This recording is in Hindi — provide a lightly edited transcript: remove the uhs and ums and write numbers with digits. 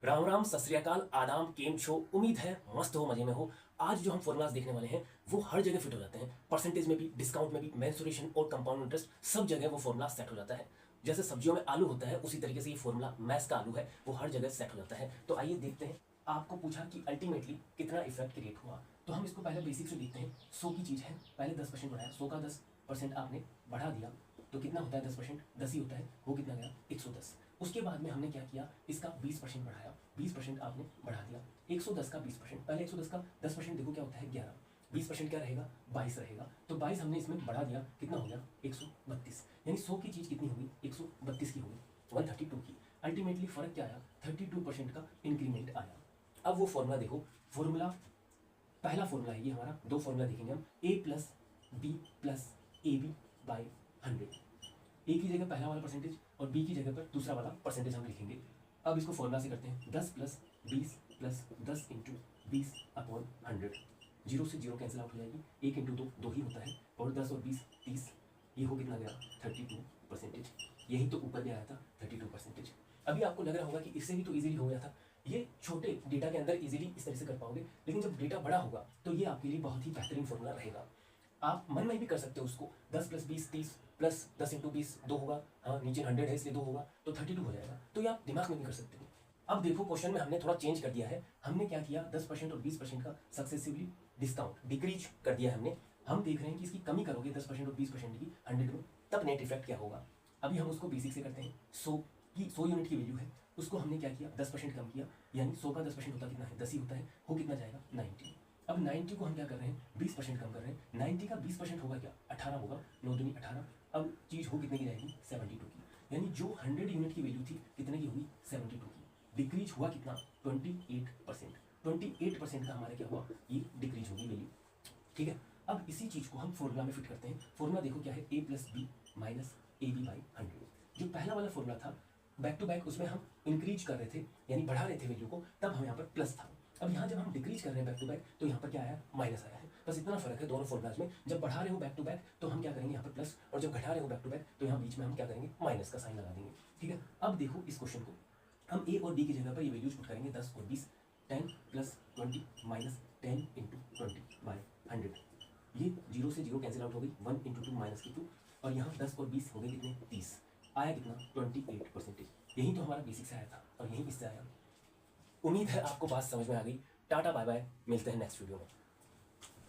राम राम, सत श्री अकाल, आदाम, केम छो। उम्मीद है मस्त हो, मजे में हो। आज जो हम फॉर्मूलाज देखने वाले हैं वो हर जगह फिट हो जाते हैं। परसेंटेज में भी, डिस्काउंट में भी, मेंसुरेशन और कंपाउंड इंटरेस्ट सब जगह वो फॉर्मूला सेट हो जाता है। जैसे सब्जियों में आलू होता है उसी तरीके से ये फॉर्मूला मैथ्स का आलू है, वो हर जगह सेट हो जाता है। तो आइए देखते हैं। आपको पूछा कि अल्टीमेटली कितना इफेक्ट क्रिएट हुआ, तो हम इसको पहले बेसिक से देखते हैं। 100 की चीज़ है, पहले 10% बढ़ाया, 100 का 10% आपने बढ़ा दिया तो कितना होता है? 10%, 10 ही होता है। वो कितना गया? 110। उसके बाद में हमने क्या किया, इसका 20% बढ़ाया, 20% आपने बढ़ा दिया। 110 का 20%, पहले 110 का 10% देखो क्या होता है? 11। 20% क्या रहेगा? 22 रहेगा। तो 22 हमने इसमें बढ़ा दिया, कितना हो गया? 132। यानी 100 की चीज़ कितनी होगी? 132 की होगी, 132 की। अल्टीमेटली फर्क क्या आया? 32% का इंक्रीमेंट आया। अब वो फॉर्मूला देखो, फॉर्मूला पहला फॉर्मूला है ये हमारा। दो फॉर्मूला देखेंगे हम, a plus B plus A B by 100। A की जगह पहला वाला परसेंटेज और बी की जगह पर दूसरा वाला परसेंटेज हम लिखेंगे। अब इसको फॉर्मूला से करते हैं, 10 plus 20 plus 10 into 20 upon 100। Zero से जीरो कैंसिल आउट हो जाएगी, 1 इंटू 2 2 ही होता है, और 10 और 20 30। ये हो कितना गया? 32%। यही तो ऊपर भी आया था, 32%। अभी आपको लग रहा होगा कि इससे भी तो इजीली हो गया था। ये छोटे डेटा के अंदर इजीली इस तरह से कर पाओगे, लेकिन जब डेटा बड़ा होगा तो ये आपके लिए बहुत ही बेहतरीन फॉर्मूला रहेगा। आप मन में भी कर सकते हो उसको, 10 प्लस 20 30 प्लस 10 इंटू 20 2 होगा, हाँ नीचे 100 है इसलिए 2 होगा, तो 32 हो जाएगा। तो ये आप दिमाग में भी कर सकते हो। अब देखो क्वेश्चन में हमने थोड़ा चेंज कर दिया है। हमने क्या किया, 10% और 20% का सक्सेसिवली डिस्काउंट डिक्रीज कर दिया है हमने। हम देख रहे हैं कि इसकी कमी करोगे 10% और 20% की 100 में, तब नेट इफेक्ट क्या होगा। अभी हम उसको बेसिक से करते हैं। 100 यूनिट की वैल्यू है, उसको हमने क्या किया? 10% कम किया, यानी 100 का 10% होता कितना है? 10 ही होता है। हो कितना जाएगा? 90। अब 90 को हम क्या कर रहे हैं? 20% कम कर रहे हैं। 90 का 20% होगा क्या? 18 होगा, 9 दूनी 18। अब चीज़ हो कितने की जाएगी? 72 की। यानी जो 100 यूनिट की वैल्यू थी कितने की होगी? 72 की। डिक्रीज हुआ कितना? 28%। 28% का हमारा क्या हुआ? ये डिक्रीज होगी वैल्यू। ठीक है। अब इसी चीज़ को हम फॉर्मूला में फिट करते हैं। फॉर्मूला देखो क्या है? a plus B minus A B by 100। जो पहला वाला फॉर्मूला था बैक टू बैक, उसमें हम इंक्रीज कर रहे थे, यानी बढ़ा रहे थे वैल्यू को, तब हम यहाँ पर प्लस था। अब यहाँ जब हम डिक्रीज कर रहे हैं बैक टू बैक, तो यहाँ पर क्या आया? माइनस आया है। बस इतना फर्क है दोनों फॉर्मुलाज में। जब बढ़ा रहे हो बैक टू बैक तो हम क्या करेंगे? यहाँ पर प्लस, और जब घटा रहे हो बैक टू बैक तो यहाँ बीच में हम क्या करेंगे? माइनस का साइन लगा देंगे। ठीक है। अब देखो इस क्वेश्चन को हम ए और बी की जगह पर ये वैल्यूज पुट करेंगे, 10 और 20। 10 प्लस 20 माइनस 10 इंटू 20 बाई 100। ये जीरो से जीरो कैंसिल आउट हो गई, 1 इंटू 2 माइनस की 2, और यहाँ 10 और 20 हो गए कितने? 30। आया कितना? 28%। यही तो हमारा बेसिक से आया था और यही इससे आया। उम्मीद है आपको बात समझ में आ गई। टाटा बाय बाय, मिलते हैं नेक्स्ट वीडियो में।